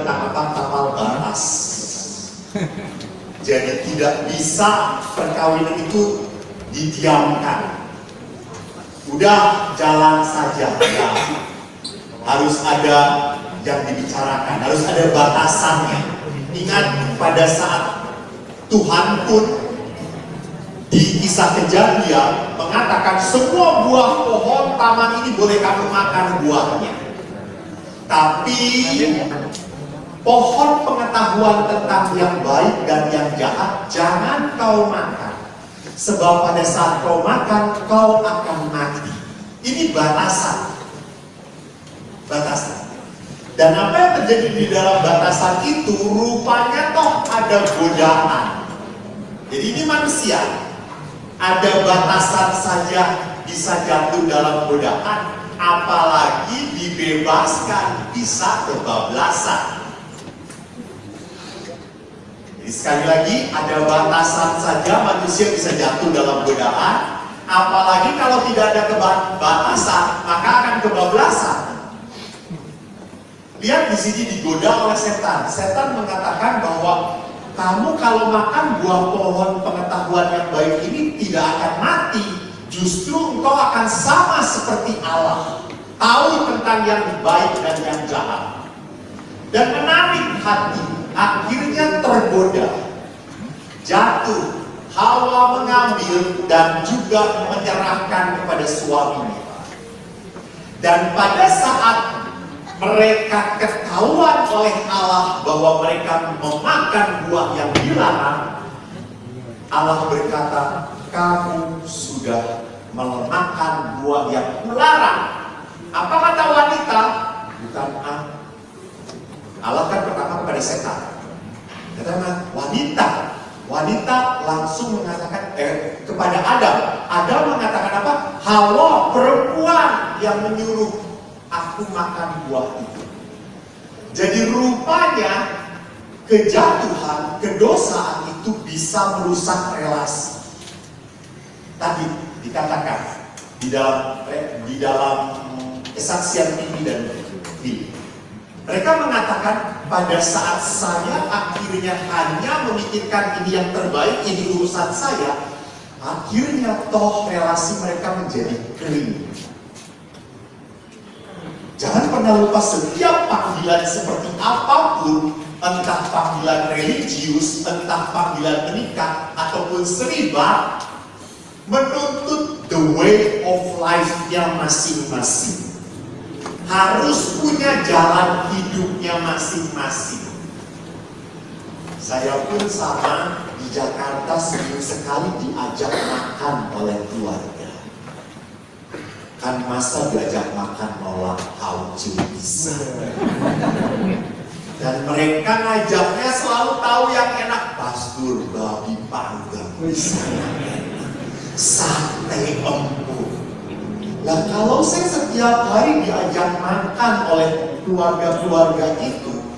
penangkapan kapal batas. Jadi tidak bisa perkawinan itu didiamkan. Udah jalan saja, ya. Harus ada yang dibicarakan, harus ada batasannya. Ingat pada saat Tuhan pun di kisah Kejadian mengatakan semua buah pohon taman ini boleh kamu makan buahnya. Tapi pohon pengetahuan tentang yang baik dan yang jahat jangan kau makan. Sebab pada saat kau makan, kau akan mati. Ini batasan. Batasan. Dan apa yang terjadi di dalam batasan itu, rupanya toh ada godaan. Jadi ini manusia. Ada batasan saja bisa jatuh dalam godaan. Apalagi dibebaskan, bisa kebablasan. Jadi sekali lagi, ada batasan saja manusia bisa jatuh dalam godaan. Apalagi kalau tidak ada batasan, maka akan kebablasan. Lihat di sini digoda oleh setan. Setan mengatakan bahwa kamu kalau makan buah pohon pengetahuan yang baik ini tidak akan mati. Justru engkau akan sama seperti Allah. Tahu tentang yang baik dan yang jahat. Dan menarik hati. Akhirnya tergoda. Jatuh. Hawa mengambil dan juga menyerahkan kepada suaminya. Dan pada saat mereka ketahuan oleh Allah bahwa mereka memakan buah yang dilarang, Allah berkata, kamu sudah memakan buah yang kularang. Apa kata wanita? Bukan aku. Allah kan pertama kepada setan. Kata wanita. Wanita langsung mengatakan kepada Adam. Adam mengatakan apa? Hawa, perempuan yang menyuruh aku makan buah itu. Jadi rupanya kejatuhan, kedosaan itu bisa merusak relasi. Tadi dikatakan di dalam kesaksian ini dan ini. Mereka mengatakan pada saat saya akhirnya hanya memikirkan ini yang terbaik, ini urusan saya, akhirnya toh relasi mereka menjadi kering. Jangan pernah lupa setiap panggilan seperti apapun, entah panggilan religius, entah panggilan menikah, ataupun seribat, menuntut the way of life-nya masing-masing. Harus punya jalan hidupnya masing-masing. Saya pun sama di Jakarta seminggu sekali diajak makan oleh keluarga. Kan masa diajak makan nolak haucu bisa. Dan mereka ngajaknya selalu tahu yang enak. Pastur babi panggang bisa enak. Sate empuk. Nah kalau saya setiap hari diajak makan oleh keluarga-keluarga itu,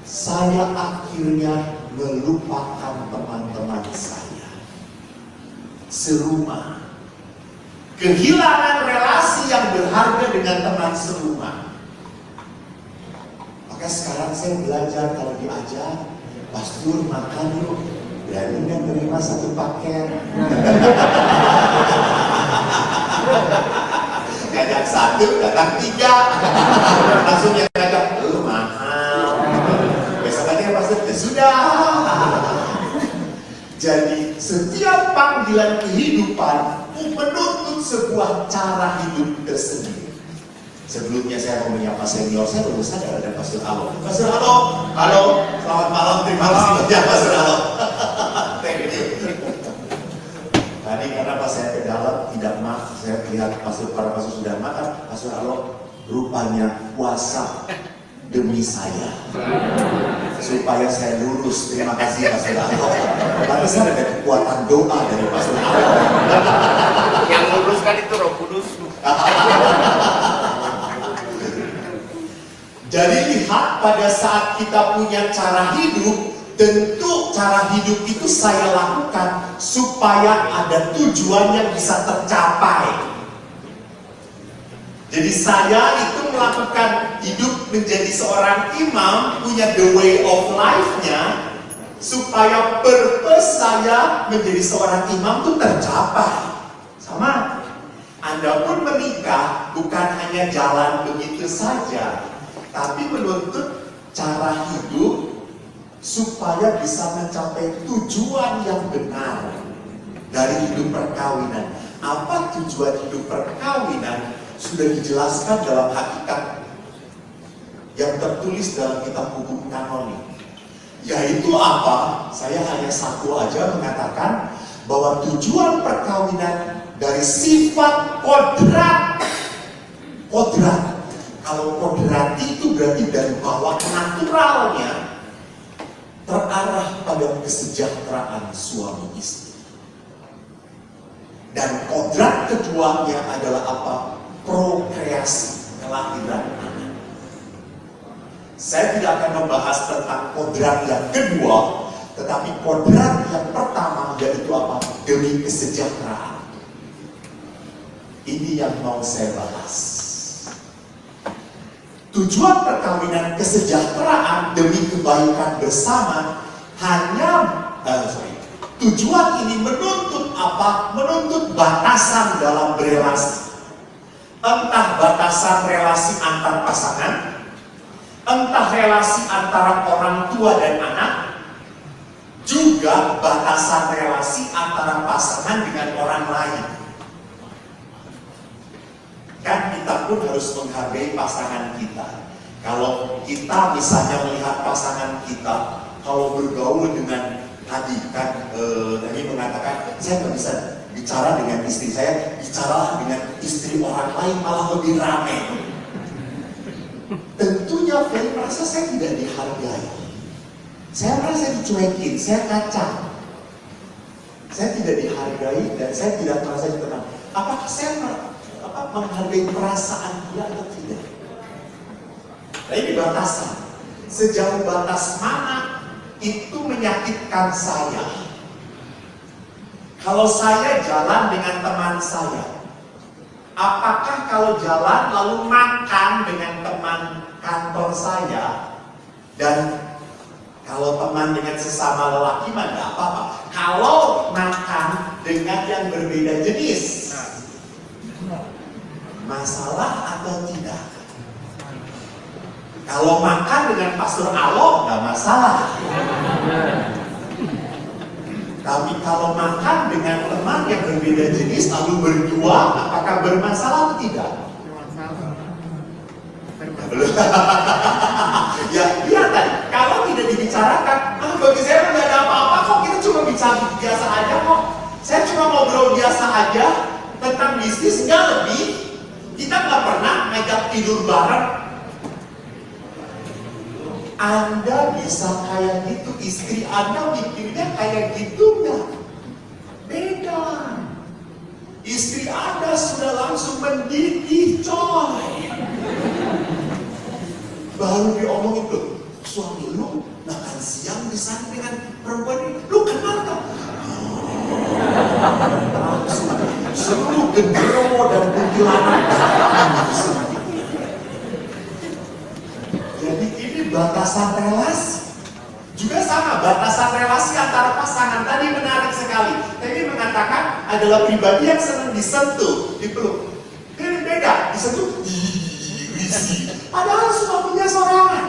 saya akhirnya melupakan teman-teman saya. Serumah. Kehilangan relasi yang berharga dengan teman serumah. Maka sekarang saya belajar kalau diajak, Pastur makan yuk. Berani nggak terima satu paket? Ngajak satu, datang tiga. Langsung yang ngajak, mahal. Besok aja Pastor, ya sudah. Jadi setiap panggilan kehidupan menuntut sebuah cara hidup tersendiri. Sebelumnya saya mau menyapa senior, saya baru sadar ada Pastor Alo. Pastor Alo, halo, selamat malam, terima kasih ya Pastor Alo. Thank you. Tadi karena pas saya ke dalam tidak makan, saya lihat para pastor sudah makan, Pastor Alo rupanya puasa demi saya. Supaya saya lurus. Terima kasih Pastor Alo. Tapi saya ada kekuatan doa dari Pastor Alo. Yang luruskan itu Roh Kudus. Jadi lihat pada saat kita punya cara hidup, tentu cara hidup itu saya lakukan supaya ada tujuan yang bisa tercapai. Jadi saya itu melakukan hidup menjadi seorang imam, punya the way of life-nya, supaya purpose saya menjadi seorang imam itu tercapai. Sama, Anda pun menikah bukan hanya jalan begitu saja, tapi menuntut cara hidup supaya bisa mencapai tujuan yang benar dari hidup perkawinan. Apa tujuan hidup perkawinan? Sudah dijelaskan dalam hakikat yang tertulis dalam kitab hukum kanonik. Yaitu apa? Saya hanya satu aja mengatakan bahwa tujuan perkawinan dari sifat kodrat. Kodrat. Kalau kodrati itu berarti dari bawah naturalnya terarah pada kesejahteraan suami istri. Dan kodrat keduanya adalah apa? Prokreasi, kelahiran anak. Saya tidak akan membahas tentang kodrat yang kedua, tetapi kodrat yang pertama yaitu apa? Demi kesejahteraan. Ini yang mau saya bahas. Tujuan perkawinan kesejahteraan demi kebaikan bersama tujuan ini menuntut apa? Menuntut batasan dalam berelasi. Entah batasan relasi antar pasangan, entah relasi antara orang tua dan anak, juga batasan relasi antara pasangan dengan orang lain. Kan kita pun harus menghargai pasangan kita. Kalau kita misalnya melihat pasangan kita, kalau bergaul dengan tadi kan tadi mengatakan saya nggak bisa bicara dengan istri saya, bicaralah dengan istri orang lain malah lebih ramai. Tentunya saya merasa saya tidak dihargai. Saya merasa dicuekin, saya kacang. Saya tidak dihargai dan saya tidak merasa ditenang. Apakah saya menghargai perasaan dia atau tidak? Nah, ini batasan. Sejauh batas mana itu menyakitkan saya? Kalau saya jalan dengan teman saya, apakah kalau jalan lalu makan dengan teman kantor saya, dan kalau teman dengan sesama lelaki mah nggak apa-apa. Kalau makan dengan yang berbeda jenis, masalah atau tidak? Kalau makan dengan Pastor Alo nggak masalah. Tapi kalau makan dengan teman yang berbeda jenis lalu berdua, apakah bermasalah atau tidak? Ya, lihat tadi, kalau tidak dibicarakan, bagi saya nggak ada apa-apa kok, kita cuma bicara biasa aja kok. Saya cuma ngobrol biasa aja tentang bisnis, nggak lebih. Kita nggak pernah ngajak tidur bareng. Anda bisa kayak gitu, istri Anda mikirnya kayak gitu nggak? Beda. Istri Anda sudah langsung mendidih, coy. Baru diomongin tuh, suami lu makan siang di sana dengan perempuan ini, lu kenal tak? Langsung seluruh genderuwo dan kuntilanak. Jadi ini batasan relasi. Juga sama, batasan relasi antara pasangan. Tadi menarik sekali. Tadi mengatakan adalah pribadi yang senang disentuh, dipeluk. Ini beda, disentuh, diisi. Padahal suaminya sorangan.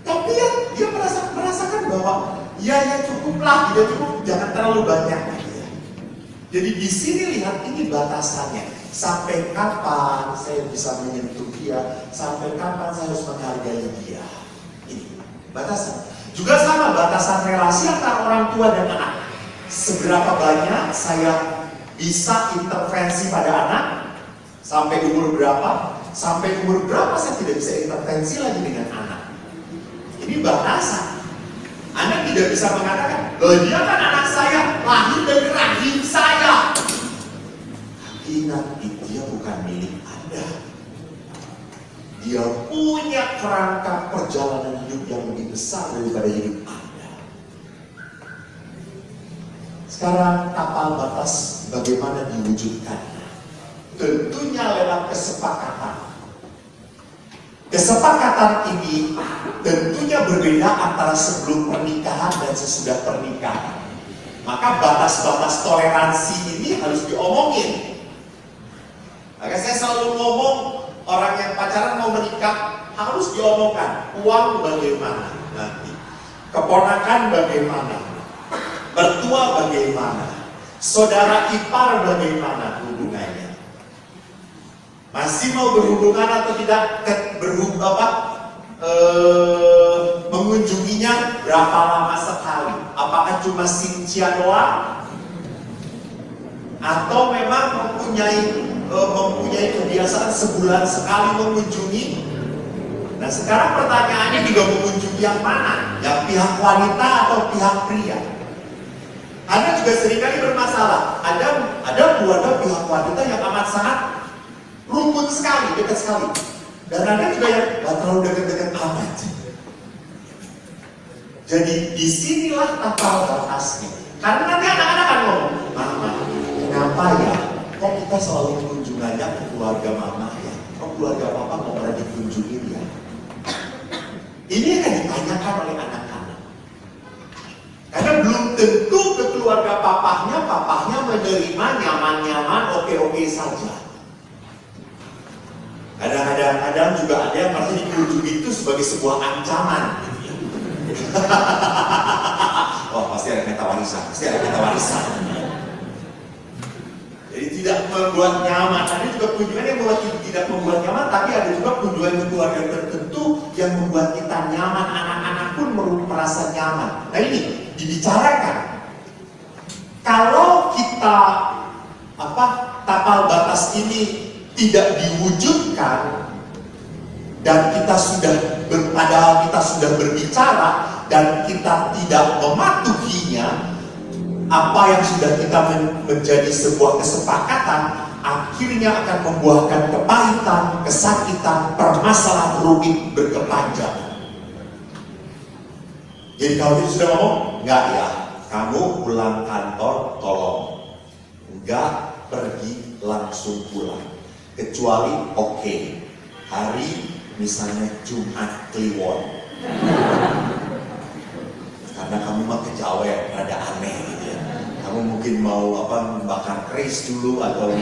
Tapi ya, dia merasakan bahwa ya cukuplah, tidak cukup, jangan terlalu banyak. Jadi di sini lihat ini batasannya. Sampai kapan saya bisa menyentuh dia? Sampai kapan saya harus menghargai dia? Ini batasan. Juga sama batasan relasi antara orang tua dan anak. Seberapa banyak saya bisa intervensi pada anak? Sampai umur berapa? Sampai umur berapa saya tidak bisa intervensi lagi dengan anak? Ini batasan. Anda tidak bisa mengatakan, loh dia kan anak saya, lahir dari rahim saya. Ingat, dia bukan milik Anda. Dia punya kerangka perjalanan hidup yang lebih besar daripada hidup Anda. Sekarang tapal batas bagaimana diwujudkan? tentunya lewat kesepakatan. Kesepakatan ini tentunya berbeda antara sebelum pernikahan dan sesudah pernikahan. Maka batas-batas toleransi ini harus diomongin. Maka saya selalu ngomong, orang yang pacaran mau menikah harus diomongkan. Uang bagaimana nanti, keponakan bagaimana, mertua bagaimana, saudara ipar bagaimana hubungannya, masih mau berhubungan atau tidak, mengunjunginya berapa lama sekali, apakah cuma sincia doang atau memang mempunyai kebiasaan sebulan sekali mengunjungi. Nah sekarang pertanyaannya juga mengunjungi yang mana? Yang pihak wanita atau pihak pria? Anda juga seringkali bermasalah. Ada keluarga pihak wanita yang amat sangat rumput sekali, dekat sekali. Dan ada juga yang gak terlalu dekat-dekat amat. Jadi disinilah tapal batasnya. Karena nanti anak-anak akan ngomong, Mama, kenapa ya? Kok kita selalu kunjungannya ke keluarga Mama ya? Kok keluarga Papa mau pernah dikunjungin ya? Ini akan ditanyakan oleh anak-anak. Karena belum tentu ke keluarga papahnya menerima nyaman-nyaman, oke-oke saja. Kadang-kadang juga ada yang merasa dikunjungi itu sebagai sebuah ancaman. Oh, pasti ada kata warisan, Jadi tidak membuat nyaman. Ada juga kunjungan yang tidak membuat nyaman, tapi ada juga kunjungan keluarga tertentu yang membuat kita nyaman. Anak-anak pun merasa nyaman. Nah ini dibicarakan. Kalau kita tapal batas ini tidak diwujudkan dan padahal kita sudah berbicara dan kita tidak mematuhinya, apa yang sudah kita menjadi sebuah kesepakatan akhirnya akan membuahkan kepahitan, kesakitan, permasalahan rumit berkepanjangan. Jadi kalau kita sudah ngomong, enggak ya, kamu pulang kantor tolong, enggak pergi langsung pulang, kecuali hari misalnya Jumat Kliwon, karena kamu mah kejawen, rada aneh gitu ya. Kamu mungkin mau membakar keris dulu atau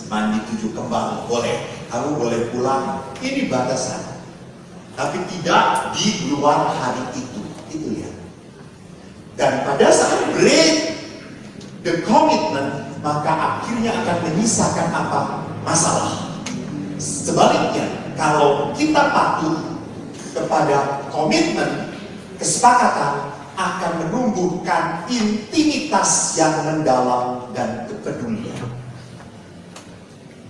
mandi 7 kembang, boleh. Kamu boleh pulang, ini batasan. Tapi tidak di luar hari itu ya. Dan pada saat break the commitment, maka akhirnya akan menyisakan masalah. Sebaliknya, kalau kita patuh kepada komitmen, kesepakatan akan menumbuhkan intimitas yang mendalam dan kepedulian.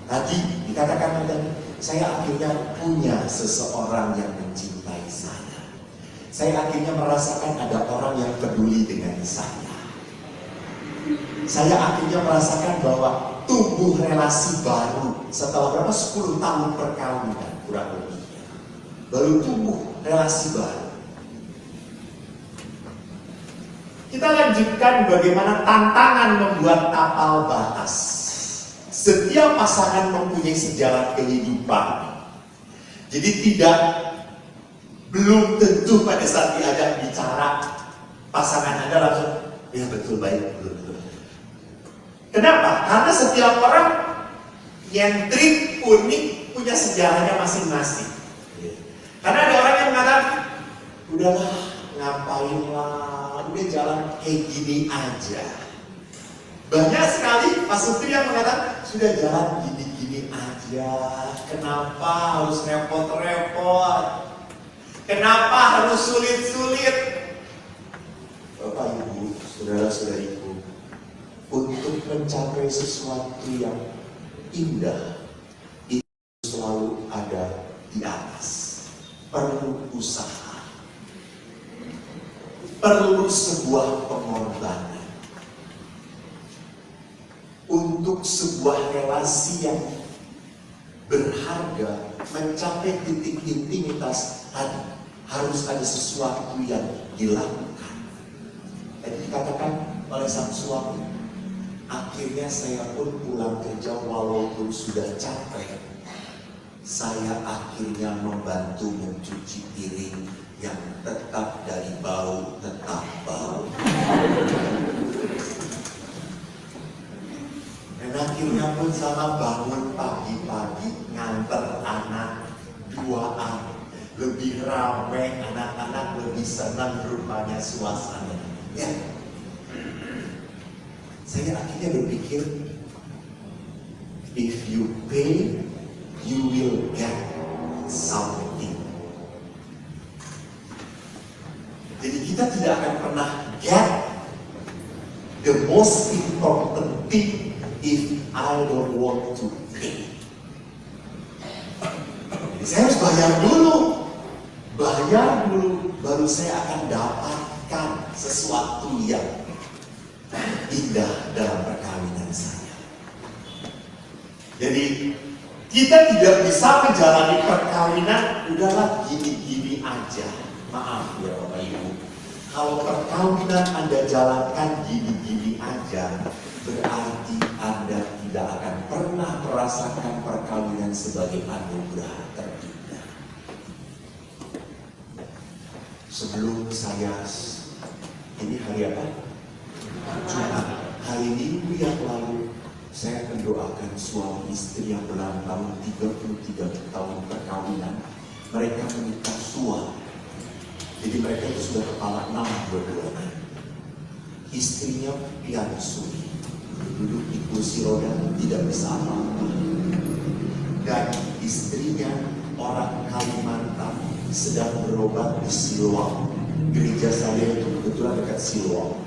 Tadi dikatakan tadi, saya akhirnya punya seseorang yang mencintai saya. Saya akhirnya merasakan ada orang yang peduli dengan saya. Saya akhirnya merasakan bahwa tumbuh relasi baru setelah berapa 10 tahun perkawinan kurang lebih. Baru tumbuh relasi baru. Kita lanjutkan bagaimana tantangan membuat tapal batas. Setiap pasangan mempunyai sejarah kehidupan. Jadi belum tentu pada saat diajak bicara pasangan Anda langsung, ya betul, baik, betul. Kenapa? Karena setiap orang yang trik, unik, punya sejarahnya masing-masing. Karena ada orang yang mengatakan, udahlah, ngapain lah, udah jalan kayak gini aja. Banyak sekali pasutri yang mengatakan, sudah jalan gini-gini aja, kenapa harus repot-repot? Kenapa harus sulit-sulit? Bapak, Ibu, saudara-saudariku, untuk mencapai sesuatu yang indah, itu selalu ada di atas. Perlu usaha, perlu sebuah pengorbanan untuk sebuah relasi yang berharga, mencapai titik intimitas tadi. Harus ada sesuatu yang dilakukan. Tadi dikatakan oleh sang suami, Akhirnya saya pun pulang kerja walaupun sudah capek. Saya akhirnya membantu mencuci piring yang tetap dari bau, tetap bau. Dan akhirnya pun sama bangun pagi-pagi nganter anak duaan. Lebih ramai, anak-anak lebih senang rupanya suasana. Ya. Saya akhirnya berpikir, if you pay, you will get something. Jadi kita tidak akan pernah get the most important thing if I don't want to pay. Jadi saya harus bayar dulu, baru saya akan dapatkan sesuatu yang indah dalam perkawinan saya. Jadi kita tidak bisa menjalani perkawinan udahlah gini-gini aja. Maaf ya Bapak Ibu, kalau perkawinan Anda jalankan gini-gini aja, berarti Anda tidak akan pernah merasakan perkawinan sebagai anugerah terindah. Sebelum saya, ini hari apa? Jumat. Hari Minggu yang lalu saya mendoakan suami istri yang berantang 33 tahun perkawinan. Mereka menikah tua. Jadi mereka itu sudah kepala 6 dua-duanya. Istrinya piano suri, duduk di kursi roda tidak bisa apa-apa. Dan istrinya orang Kalimantan sedang berobat di Siloam. Gereja saya itu kebetulan dekat Siloam.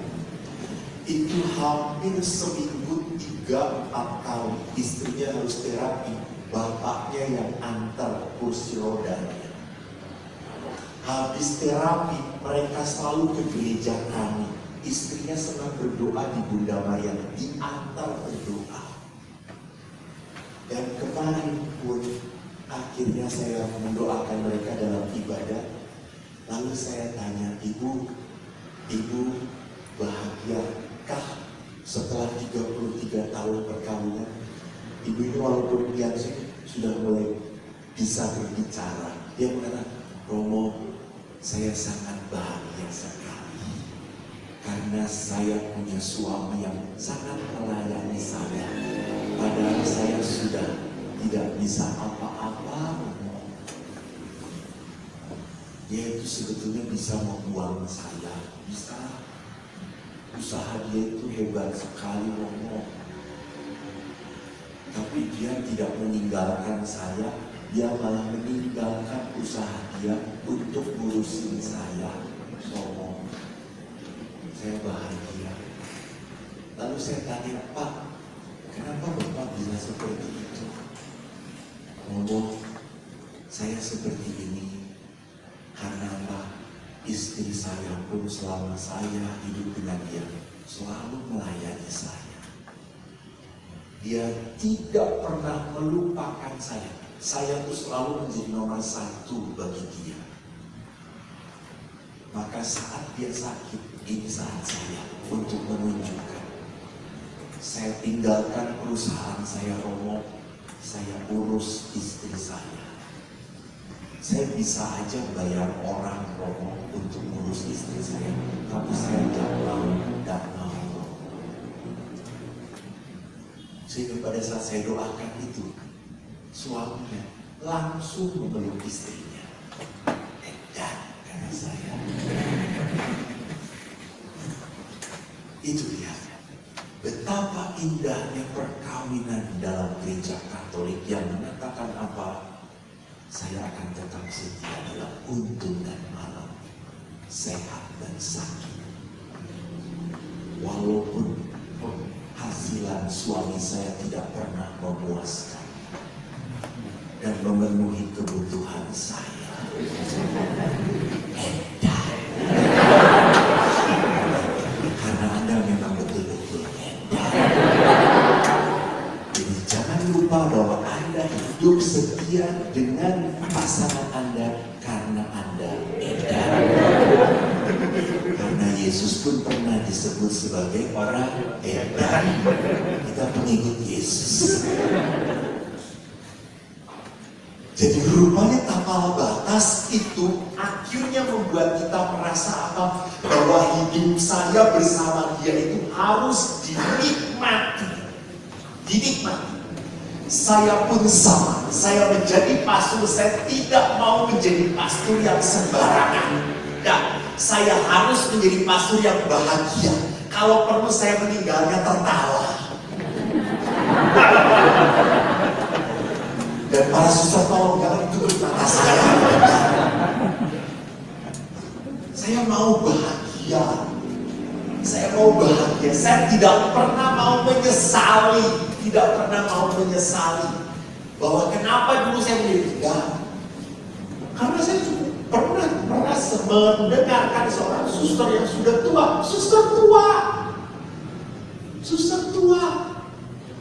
Itu hampir seminggu 3-4 kali istrinya harus terapi, bapaknya yang antar kursi rodanya. Habis terapi mereka selalu ke gereja kami. Istrinya senang berdoa di Bunda Maria, diantar berdoa. Dan kemarin pun akhirnya saya mendoakan mereka dalam ibadah. Lalu saya tanya, ibu bahagiakah setelah 33 tahun perkawinan? Ibu ini walaupun pianis sudah mulai bisa berbicara. Dia mengatakan, Romo, saya sangat bahagia sekali. Karena saya punya suami yang sangat melayani saya. Padahal saya sudah tidak bisa apa-apa. Dia itu sebetulnya bisa membuang saya. Bisa. Usaha dia itu hebat sekali, Romo. Tapi dia tidak meninggalkan saya. Dia malah meninggalkan usaha dia untuk ngurusin saya. Romo, saya bahagia. Lalu saya tanya, Pak, kenapa Bapak bisa seperti itu? Romo, saya seperti ini karena apa? Istri saya pun selama saya hidup dengan dia selalu melayani saya. Dia tidak pernah melupakan saya. Saya tuh selalu menjadi nomor 1 bagi dia. Maka saat dia sakit, ini saat saya untuk menunjukkan. Saya tinggalkan perusahaan saya, Romo. Saya urus istri saya. Saya bisa aja bayar orang, Romo, untuk ngurus istri saya. Tapi saya tidak mau. Sehingga pada saat saya doakan itu, suaminya langsung memeluk istrinya. Dan karena saya. Itu dia. Betapa indahnya perkawinan dalam gereja Katolik yang mengatakan apa? Saya akan tetap setia dalam untung dan malam, sehat dan sakit. Walaupun penghasilan suami saya tidak pernah memuaskan dan memenuhi kebutuhan saya. Edan. Karena Anda memang betul-betul edan. Jadi jangan lupa bahwa Anda hidup setia dengan pasangan Anda karena Anda edan. Karena Yesus pun pernah disebut sebagai orang edan. Kita pengikut Yesus. Jadi rupanya tapal batas itu akhirnya membuat kita merasa apa? Bahwa hidup saya bersama dia itu harus dinikmati. Dinikmati. Saya pun sama. Saya menjadi pastor, saya tidak mau menjadi pastor yang sembarangan. Dan saya harus menjadi pastor yang bahagia. Kalau perlu saya meninggalnya tertawa. Dan para susah tolong jangan tutup mata saya. Saya mau bahagia. Saya mau bahagia. Saya tidak pernah mau menyesali. Tidak pernah mau menyesali. Bahwa kenapa dulu saya menjadi tidak. Karena saya cukup pernah merasa mendengarkan seorang suster yang sudah tua. Suster tua. Suster tua.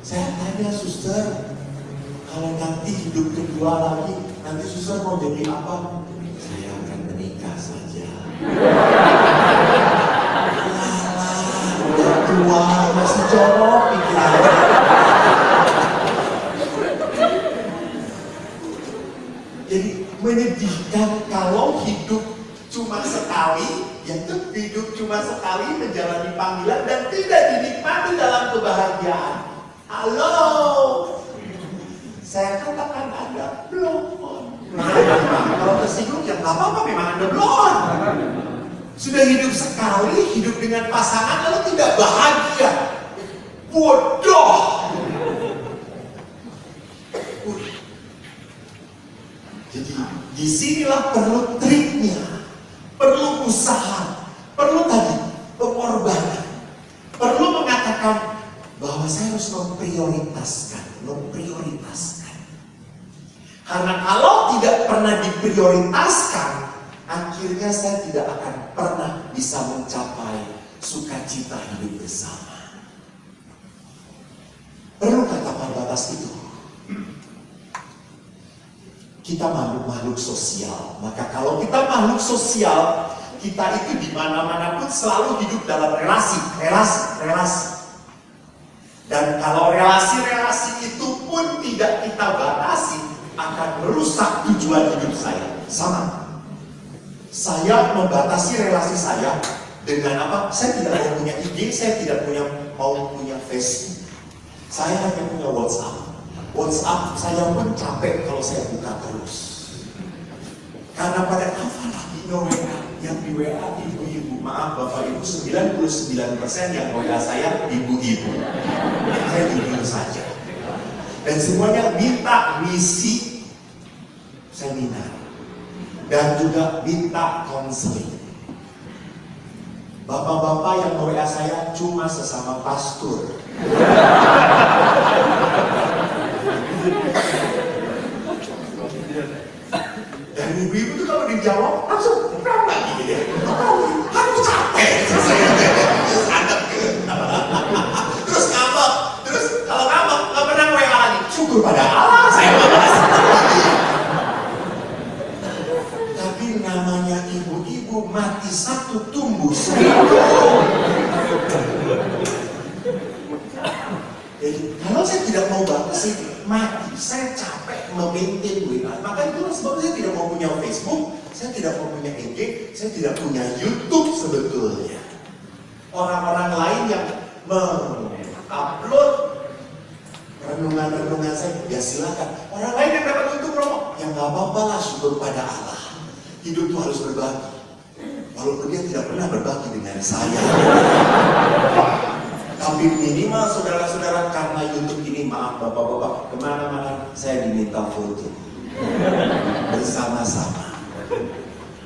Saya tanya suster, kalau nanti hidup kedua lagi, nanti suster mau jadi apa? Saya akan menikah saja. Udah tua, masih jorok pikirannya. Jadi menyedihkan kalau hidup cuma sekali, yaitu hidup cuma sekali menjalani panggilan dan tidak dinikmati dalam kebahagiaan. Halo, saya katakan Anda belum. Kalau tersinggung ya nggak apa-apa, memang Anda belum. Sudah hidup sekali, hidup dengan pasangan lalu tidak bahagia. Bodoh. Jadi disinilah perlu triknya, perlu usaha, perlu tadi pengorbanan, perlu mengatakan bahwa saya harus memprioritaskan. Karena kalau tidak pernah diprioritaskan, akhirnya saya tidak akan pernah bisa mencapai sukacita hidup bersama. Perlu kata batas itu. Kita makhluk sosial. Maka kalau kita makhluk sosial, kita itu di mana-mana pun selalu hidup dalam relasi. Dan kalau relasi-relasi itu pun tidak kita batasi, akan merusak tujuan hidup saya. Sama. Saya membatasi relasi saya dengan apa? Saya tidak mau punya IG, saya tidak mau punya Facebook. Saya hanya punya WhatsApp saya pun capek kalau saya buka terus. Karena pada apalagi WA yang di WA ibu-ibu, maaf Bapak Ibu, 99% yang WA saya ibu-ibu. Saya jujur saja. Dan semuanya minta misi seminar. Dan juga minta konseling. Bapak-bapak yang WA saya cuma sesama pastor. Dan ibu-ibu tuh kalau dijawab langsung lagi gitu ya. Aku capek saya sadap gitu. Terus ngambek, terus kalau ngambek nggak pernah WA lagi. Syukur pada Allah saya malas. Tapi namanya ibu-ibu mati satu tumbuh seribu. Jadi kalau saya tidak mau batasi mati, saya capek memaintain WA. Maka itu sebabnya saya tidak mau punya Facebook, saya tidak mau punya IG, saya tidak punya YouTube sebetulnya. Orang-orang lain yang mengupload renungan-renungan saya, ya silakan. Orang lain yang dapat untuk promo, ya nggak apa-apa lah, syukur pada Allah. Hidup itu harus berbagi. Walaupun dia tidak pernah berbagi dengan saya. Tapi minimal saudara-saudara, karena YouTube ini, maaf bapak-bapak, kemana-mana saya diminta foto bersama-sama.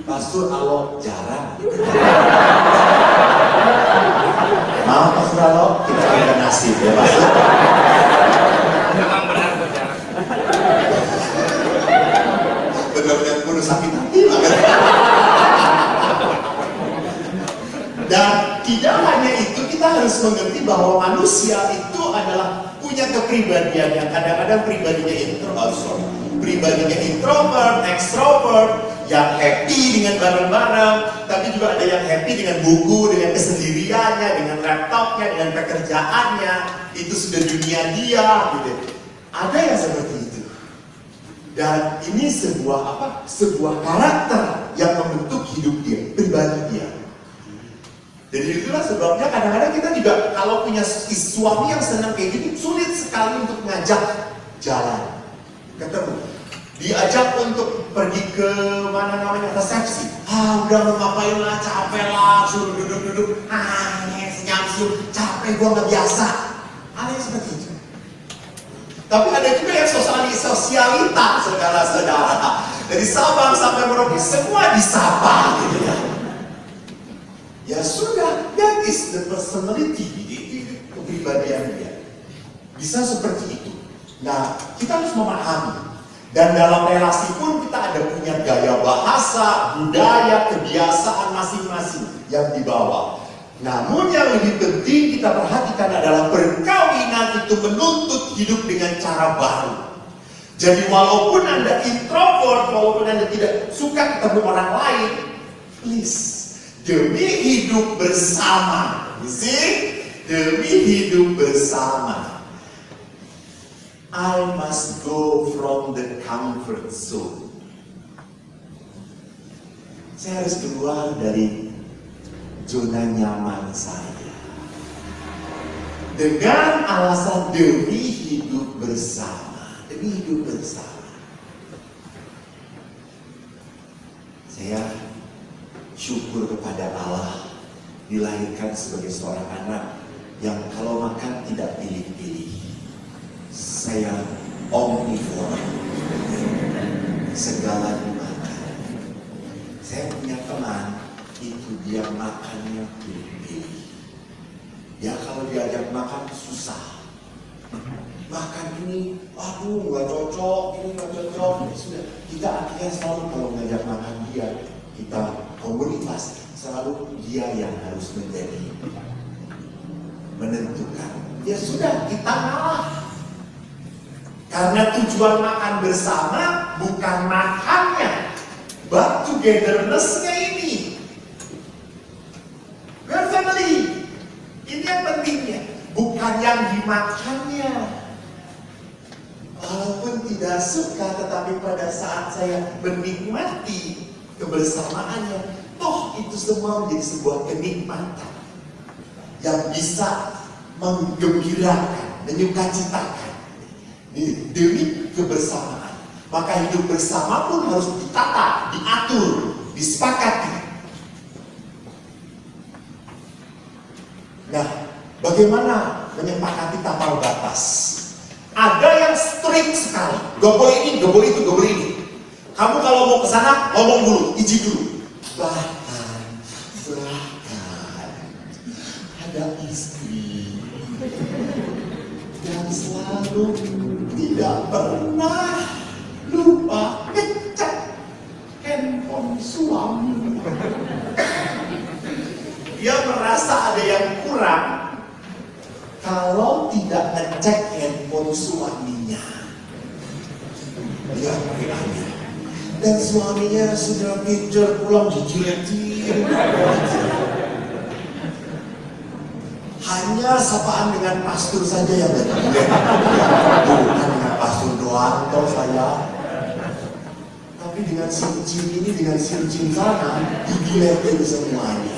Pastor Alok jarang. Maaf Pastor Alok, kita ada nasib ya Pastor. Memang benar jarang. Benar-benar penuh sakit hati banget. Dan tidak hanya itu, kita harus mengerti bahwa manusia itu adalah punya kepribadian yang kadang-kadang pribadinya introvert, extrovert, yang happy dengan bareng-bareng, tapi tapi juga ada yang happy dengan buku, dengan kesendiriannya, dengan laptopnya, dengan pekerjaannya. Itu sudah dunia dia, gitu. Ada yang seperti itu. Dan ini sebuah karakter yang membentuk hidup dia, pribadi dia. Jadi itulah sebabnya kadang-kadang kita juga kalau punya suami yang senang kayak gini, sulit sekali untuk ngajak jalan, ketemu. Diajak untuk pergi ke resepsi. Udah mau ngapain lah, capek lah, suruh duduk-duduk. Senyum, capek, gua nggak biasa. Ada yang seperti itu. Tapi ada juga yang sosialita, saudara-saudara. Dari Sabang sampai Merauke, semua disapa, gitu ya. Ya sudah, that is the personality, itu kepribadian dia. Bisa seperti itu. Nah, kita harus memahami. Dan dalam relasi pun kita ada punya gaya bahasa, budaya, kebiasaan masing-masing yang dibawa. Namun yang lebih penting kita perhatikan adalah perkawinan itu menuntut hidup dengan cara baru. Jadi walaupun Anda introvert, walaupun Anda tidak suka ketemu orang lain, please, demi hidup bersama, demi hidup bersama, I must go from the comfort zone. Saya harus keluar dari zona nyaman saya. Dengan alasan demi hidup bersama. Demi hidup bersama. Saya syukur kepada Allah dilahirkan sebagai seorang anak yang kalau makan tidak pilih-pilih. Saya omnivore, segala dimakan. Saya punya teman, itu dia makannya pilih-pilih. Ya kalau diajak makan susah. Makan ini, aduh nggak cocok, ini nggak cocok. Sudah, kita akhirnya selalu kalau ngajak makan dia, kita komunitas, selalu dia yang harus menentukan. Ya sudah, kita ngalah. Karena tujuan makan bersama bukan makannya, but togetherness-nya ini. We're family. Ini yang pentingnya, bukan yang dimakannya. Walaupun tidak suka, tetapi pada saat saya menikmati kebersamaannya, toh itu semua menjadi sebuah kenikmatan yang bisa menggembirakan, menyukacitakan. Demi kebersamaan. Maka hidup bersama pun harus ditata, diatur, disepakati. Nah, bagaimana menyepakati tapal batas? Ada yang strict sekali. Gak boleh ini, gak boleh itu, gak boleh ini. Kamu kalau mau ke sana, ngomong dulu, izin dulu. Bahkan ada istri yang selalu tidak pernah lupa ngecek handphone suami. Dia merasa ada yang kurang kalau tidak ngecek handphone suaminya. Dia bilangnya. Dan suaminya sudah pinjol pulang dijilat-jilat. Hanya sapaan dengan pastor saja yang tidak. Bukan dengan pastor doang toh saya. Tapi dengan cincin ini, dengan cincin sana, digiletin semuanya.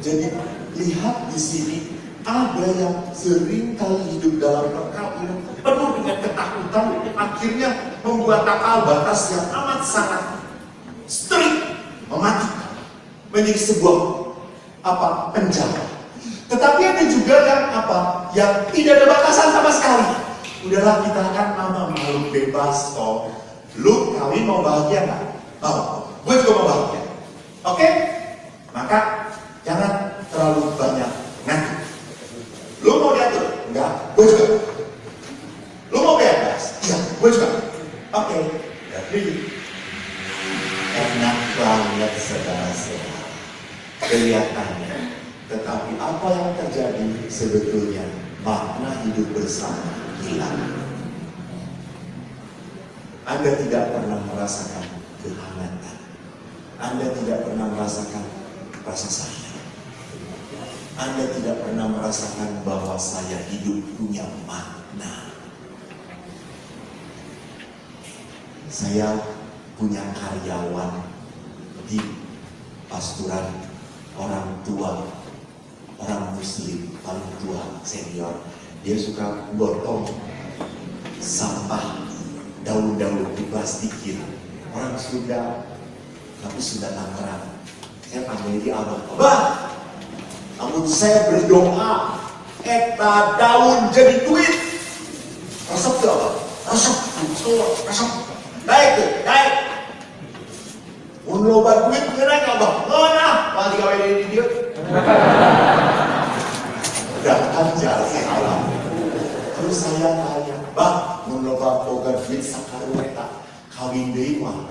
Jadi lihat di sini ada yang sering kali hidup dalam perkawinan penuh dengan ketakutan, akhirnya membuat tapal batas yang amat sangat strict, mematikan, menjadi sebuah penjara. Tetapi ada juga yang tidak ada batasan sama sekali. Udahlah, kita kan malu bebas toh. Lu kawin mau bahagia nggak? Mau. Gue juga mau bahagia. Oke? Maka jangan terlalu banyak ngatur. Lu mau diatur? Enggak. Gue juga. Lu mau bebas? Iya, gue juga. Oke. Jadi enak banget saudara-saudara. Kelihatannya, tetapi apa yang terjadi sebetulnya makna hidup bersama hilang. Anda tidak pernah merasakan kehangatan, Anda tidak pernah merasakan rasa sayang. Anda tidak pernah merasakan bahwa saya hidup punya makna. Saya punya karyawan di pasturan, orang tua, orang muslim paling tua senior. Dia suka gotong sampah, daun-daun diplastikin. Orang Sunda, tapi Sunda Tangerang. Saya panggil dia abang. Abang, namun saya berdoa, eta daun jadi duit. Resep tuh abang, resep, naik. Mun loba duit kena abang, mana? Mati gawe di dia. Udah ajar saya alam. Terus saya tanya, Bang, mun loba boga duit sakaru eta kawin deui mah.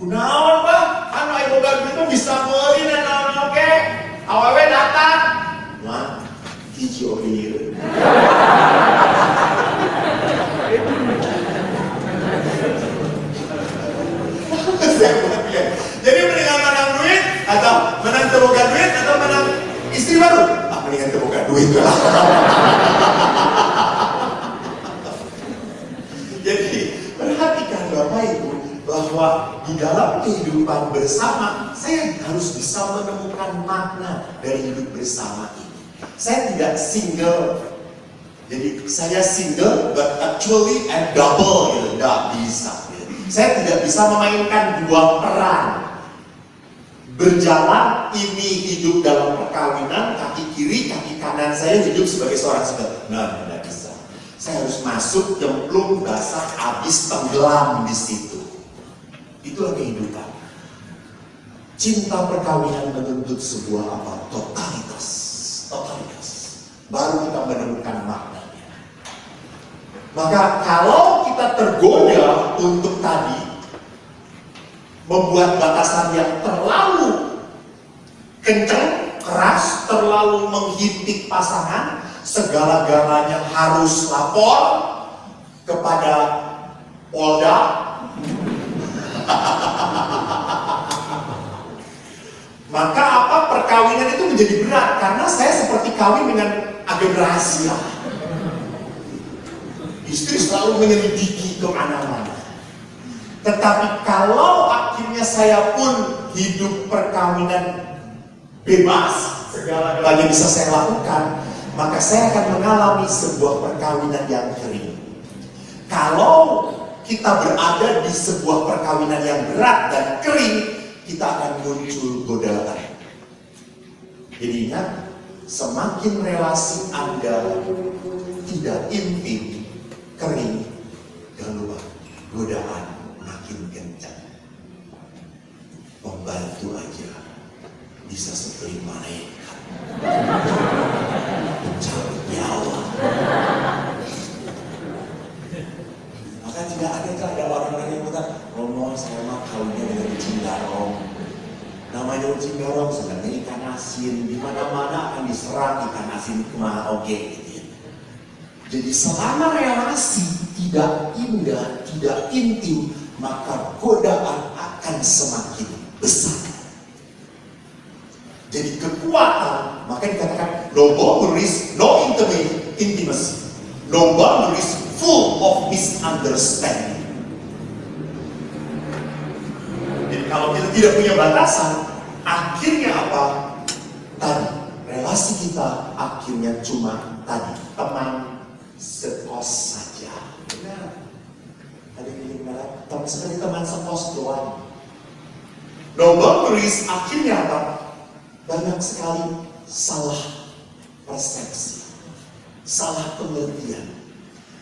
Kunaon, Bang? Anu aya boga duit mah bisa meuli na naon oge. Awewe datang. Mah, hiji oge ieu. Jadi mendingan menang duit atau menang terbuka duit atau menang istri baru? Mendingan terbuka duit lah. Jadi perhatikan Bapak Ibu bahwa di dalam kehidupan bersama saya harus bisa menemukan makna dari hidup bersama ini. Saya tidak single. Jadi saya single but actually and double gitu, tidak bisa. Saya tidak bisa memainkan dua peran. Berjalan ini hidup dalam perkawinan, kaki kiri, kaki kanan saya hidup sebagai seorang single. Nah, tidak bisa. Saya harus masuk, nyemplung, basah, habis tenggelam di situ. Itulah kehidupan. Cinta perkawinan menuntut sebuah apa? Totalitas. Baru kita menemukan maknanya. Maka kalau kita tergoda untuk tadi membuat batasan yang terlalu kencang, keras, terlalu menghimpit pasangan, segala-galanya harus lapor kepada Polda. Maka apa, perkawinan itu menjadi berat karena saya seperti kawin dengan agen rahasia. Istri selalu menyelidiki kemana-mana. Tetapi kalau akhirnya saya pun hidup perkawinan bebas, segala-galanya bisa saya lakukan, maka saya akan mengalami sebuah perkawinan yang kering. Kalau kita berada di sebuah perkawinan yang berat dan kering, kita akan muncul godaan. Jadi ingat, semakin relasi Anda tidak intim, kering, jangan lupa godaan makin kencang. Pembantu aja bisa seperti malaikat, mencabut nyawa. Maka tidak ada orang-orang yang mengatakan, "Romo, saya mah kawinnya dengan Cindarong." Namanya Cindarong sebenarnya ikan asin, di mana-mana akan diserang ikan asin kumaha oge. Jadi selama relasi tidak indah, tidak intim, maka godaan akan semakin besar. Jadi kekuatan, maka dikatakan no boundaries, no intimacy. No boundaries, full of misunderstanding. Jadi kalau kita tidak punya batasan, akhirnya apa? Tadi, relasi kita akhirnya cuma tadi, teman sekos saja. Benar. Ada yang bilang seperti teman sekos doang. No boundaries, akhirnya apa? Banyak sekali salah persepsi, salah pengertian.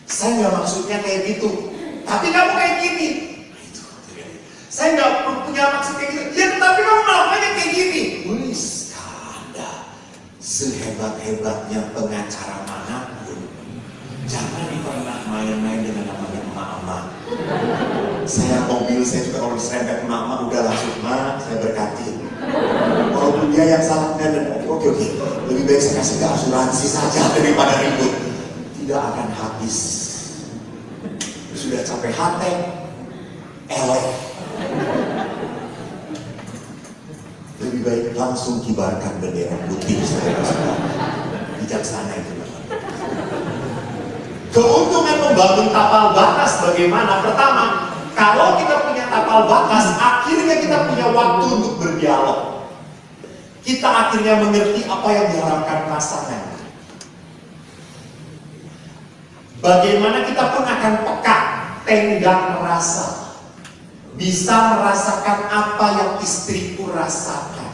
Saya nggak maksudnya kayak gitu, tapi kamu kayak gini. Itu. Saya nggak punya maksud kayak gitu. Ya, tapi kamu melakukannya kayak gini. Wis, Anda sehebat-hebatnya pengacara manapun, jangan pernah main-main dengan namanya emak-emak. Saya mobil, saya juga kalau diserempet emak-emak udah langsung, "Ma, saya berkati." Walaupun dia yang salahnya dan oke, lebih baik saya kasih ke asuransi saja daripada ribut. Tidak akan habis. Sudah capek hati, elek. lebih baik langsung kibarkan bendera putih. Bijaksana itu. Keuntungan membangun tapal batas bagaimana? Pertama, kalau kita punya tapal batas, akhirnya kita punya waktu untuk berdialog. Kita akhirnya mengerti apa yang diharapkan pasangan. Bagaimana kita pun akan peka, tenggang merasa. Bisa merasakan apa yang istriku rasakan.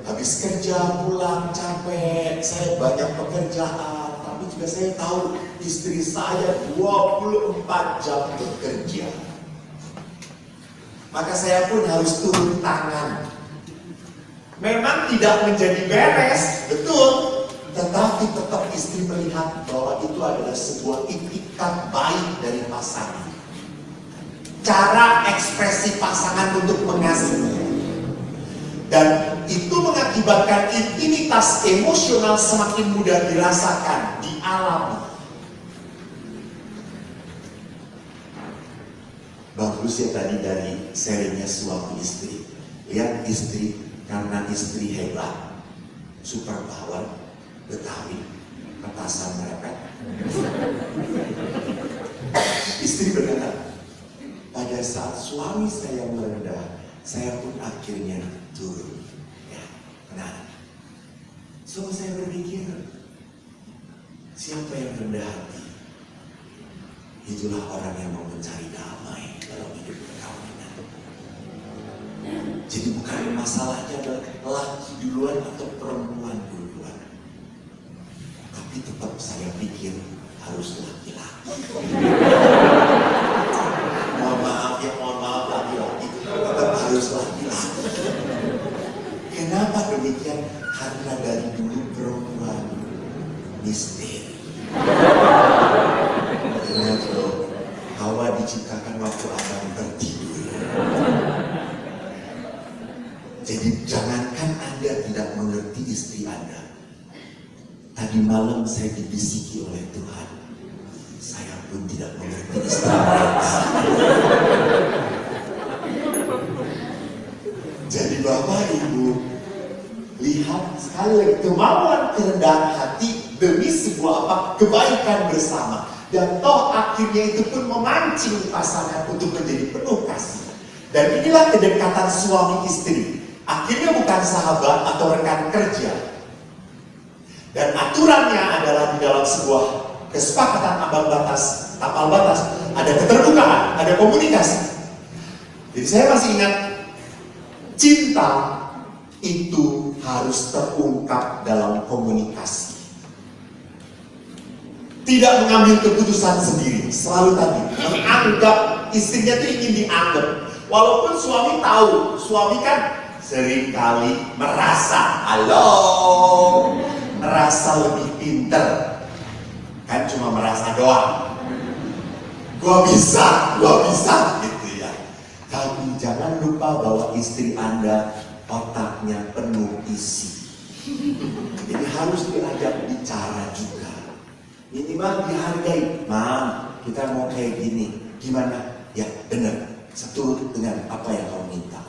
Habis kerja pulang capek, saya banyak pekerjaan. Tapi juga saya tahu istri saya 24 jam bekerja. Maka saya pun harus turun tangan. Memang tidak menjadi beres, betul. Tetapi tetap istri melihat bahwa itu adalah sebuah itikat baik dari pasangan. Cara ekspresi pasangan untuk mengasihi. Dan itu mengakibatkan intimitas emosional semakin mudah dirasakan, dialami. Bagus ya tadi dari sharingnya suami istri. Lihat istri, karena istri hebat, super power, Betawi, petasan merepet. Istri berkata, pada saat suami saya merendah, saya pun akhirnya turun. Ya, benar. So saya berpikir, siapa yang rendah hati? Itulah orang yang mau mencari damai dalam hidup perkawinan. Jadi bukan masalahnya adalah laki duluan atau perempuan duluan. Tapi tetap saya pikir harus laki-laki. Mohon maaf laki-laki. Tetap harus laki-laki. Kenapa demikian? Karena dari dulu perempuan misteri. Ingat loh, Hawa diciptakan waktu Adam tertidur. Jadi jangankan Anda tidak mengerti istri Anda. Tadi malam saya dibisiki oleh Tuhan. Saya pun tidak mengerti istri mereka. Jadi Bapak Ibu, lihat sekali lagi kemauan kerendahan hati demi sebuah apa? Kebaikan bersama. Dan toh akhirnya itu pun memancing pasangan untuk menjadi penuh kasih. Dan inilah kedekatan suami istri. Akhirnya bukan sahabat atau rekan kerja. Dan aturannya adalah di dalam sebuah kesepakatan ambang batas, tapal batas, ada keterbukaan, ada komunikasi. Jadi saya masih ingat, cinta itu harus terungkap dalam komunikasi. Tidak mengambil keputusan sendiri, selalu tadi menganggap istrinya itu ingin dianggap. Walaupun suami tahu, suami kan seringkali merasa, merasa lebih pinter, kan cuma merasa doang. Gua bisa, gitu ya. Tapi jangan lupa bahwa istri Anda otaknya penuh isi. Jadi harus diajak bicara juga. Minimal dihargai. Mam, kita mau kayak gini. Gimana? Ya benar. Seturut dengan apa yang kamu minta.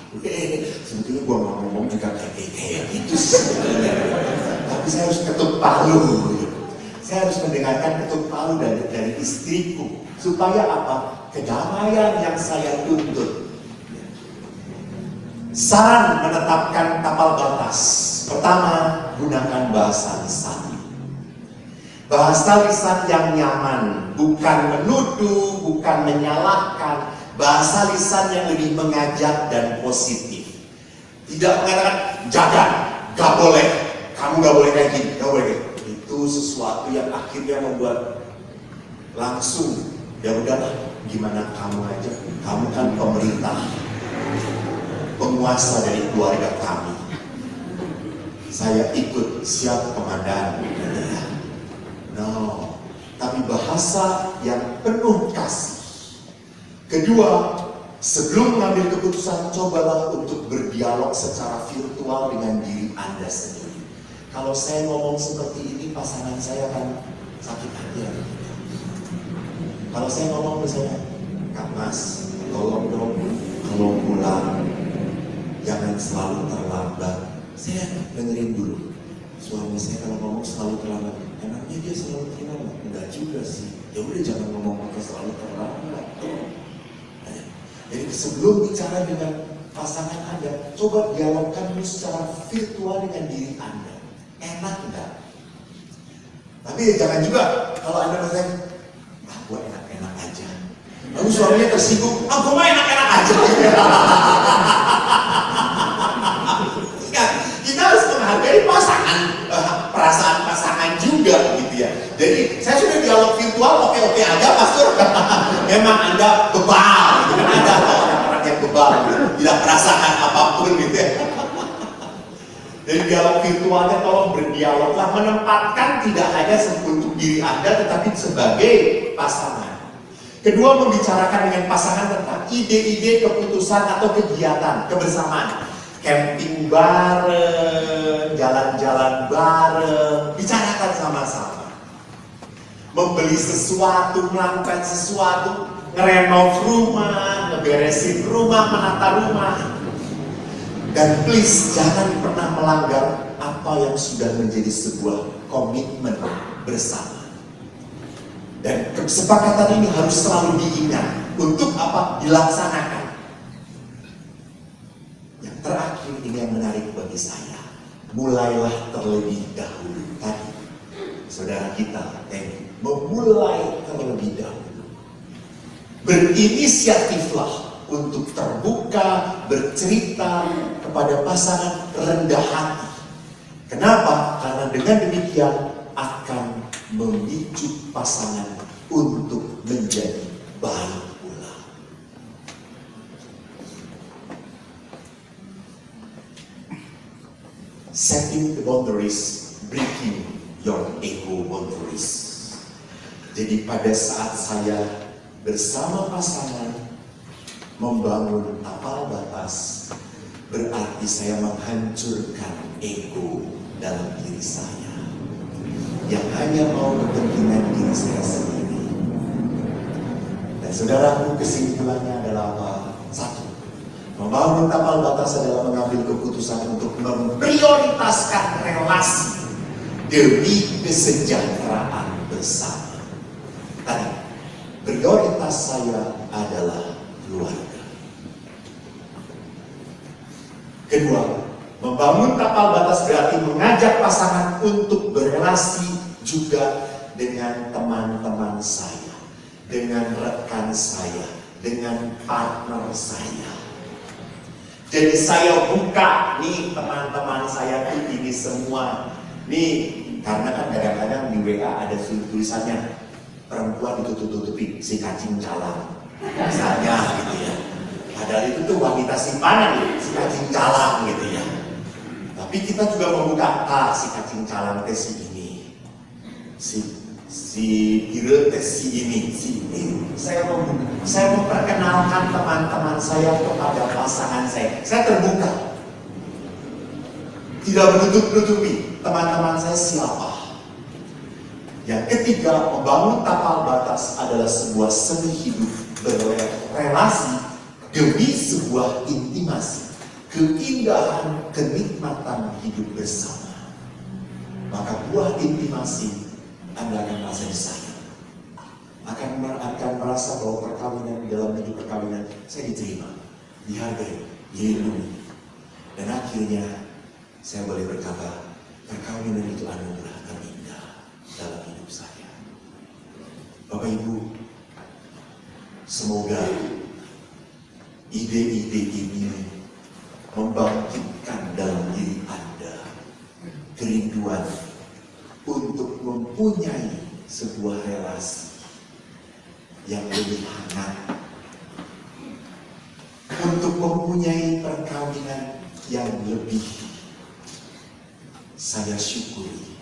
Sebetulnya gua mau ngomong juga kayak gitu sebetulnya. Tapi saya harus ketuk palu. Saya harus mendengarkan ketuk palu dari istriku. Supaya apa? Kedamaian yang saya tuntut. Saran menetapkan tapal batas. Pertama, gunakan bahasa lisan. Bahasa lisan yang nyaman, bukan menuduh, bukan menyalahkan. Bahasa lisan yang lebih mengajak dan positif. Tidak mengatakan, jangan, gak boleh, kamu gak boleh kayak gini, gak boleh kayak gini. Itu sesuatu yang akhirnya membuat langsung, ya udahlah, gimana kamu aja, kamu kan pemerintah, penguasa dari keluarga kami. Saya ikut, siap komandan. No, tapi bahasa yang penuh kasih. Kedua, sebelum mengambil keputusan, cobalah untuk berdialog secara virtual dengan diri Anda sendiri. Kalau saya ngomong seperti ini, pasangan saya akan sakit hati. Kalau saya ngomong misalnya, Kak Mas, tolong dong, kalau pulang jangan selalu terlambat. Saya dengerin dulu. Suami saya kalau ngomong selalu terlambat, emangnya dia selalu terlambat? Enggak juga sih. Ya udah jangan ngomong pakai selalu terlambat. Jadi sebelum bicara dengan pasangan Anda, coba dialogkan dulu secara virtual dengan diri Anda. Enak enggak? Tapi jangan juga kalau Anda bilang, gue enak-enak aja. Lalu suaminya tersinggung, gue mah enak-enak aja. Kita harus menghargai pasangan, perasaan pasangan juga gitu ya. Jadi saya sudah dialog virtual, oke aja pastor. Memang Anda bebal, gitu kan, Anda orang yang bebal, gitu. Tidak merasakan apapun gitu ya. Jadi dialog virtualnya tolong berdialoglah, menempatkan tidak hanya untuk diri Anda tetapi sebagai pasangan. Kedua, membicarakan dengan pasangan tentang ide-ide, keputusan atau kegiatan kebersamaan. Camping bareng, jalan-jalan bareng, bicarakan sama-sama. Membeli sesuatu, melakukan sesuatu, ngerenov rumah, ngeberesin rumah, menata rumah. Dan please, jangan pernah melanggar apa yang sudah menjadi sebuah komitmen bersama. Dan kesepakatan ini harus selalu diingat. Untuk apa? Dilaksanakan. Yang terakhir, ini yang menarik bagi saya. Mulailah terlebih dahulu. Tadi, saudara kita, memulai terlebih dahulu. Berinisiatiflah untuk terbuka, bercerita kepada pasangan rendah hati. Kenapa? Karena dengan demikian akan memicu pasangan untuk menjadi baik pula. Setting the boundaries, breaking your ego boundaries. Jadi pada saat saya bersama pasangan membangun tapal batas, berarti saya menghancurkan ego dalam diri saya yang hanya mau kepentingan diri saya sendiri. Dan saudaraku, kesimpulannya adalah apa? Satu, membangun tapal batas adalah mengambil keputusan untuk memprioritaskan relasi demi kesejahteraan bersama. Tadi, prioritas saya adalah keluarga. Kedua, membangun tapal batas berarti mengajak pasangan untuk berelasi juga dengan teman-teman saya, dengan rekan saya, dengan partner saya. Jadi saya buka nih teman-teman saya ini semua. Nih, karena kan kadang-kadang di WA ada tulisannya perempuan ditutup-tutupi si cacing calang. Misalnya gitu ya. Padahal itu tuh wanita simpanan si cacing calang gitu ya. Tapi kita juga membuka si cacing calang tes si ini, si hero tes si ini, Saya memperkenalkan teman-teman saya kepada pasangan saya. Saya terbuka, tidak menutup-nutupi teman-teman saya siapa. Yang ketiga, membangun tapal batas adalah sebuah seni hidup berrelasi demi sebuah intimasi, keindahan, kenikmatan hidup bersama. Maka buah intimasi Anda akan merasa disayang, akan merasa bahwa perkawinan, dalam hidup perkawinan saya diterima, dihargai, dilindungi. Dan akhirnya saya boleh berkata, perkawinan itu anugerah terindah dalam hidup saya. Bapak Ibu, semoga ide-ide ini membangkitkan dalam diri Anda kerinduan untuk mempunyai sebuah relasi yang lebih hangat, untuk mempunyai perkawinan yang lebih saya syukuri.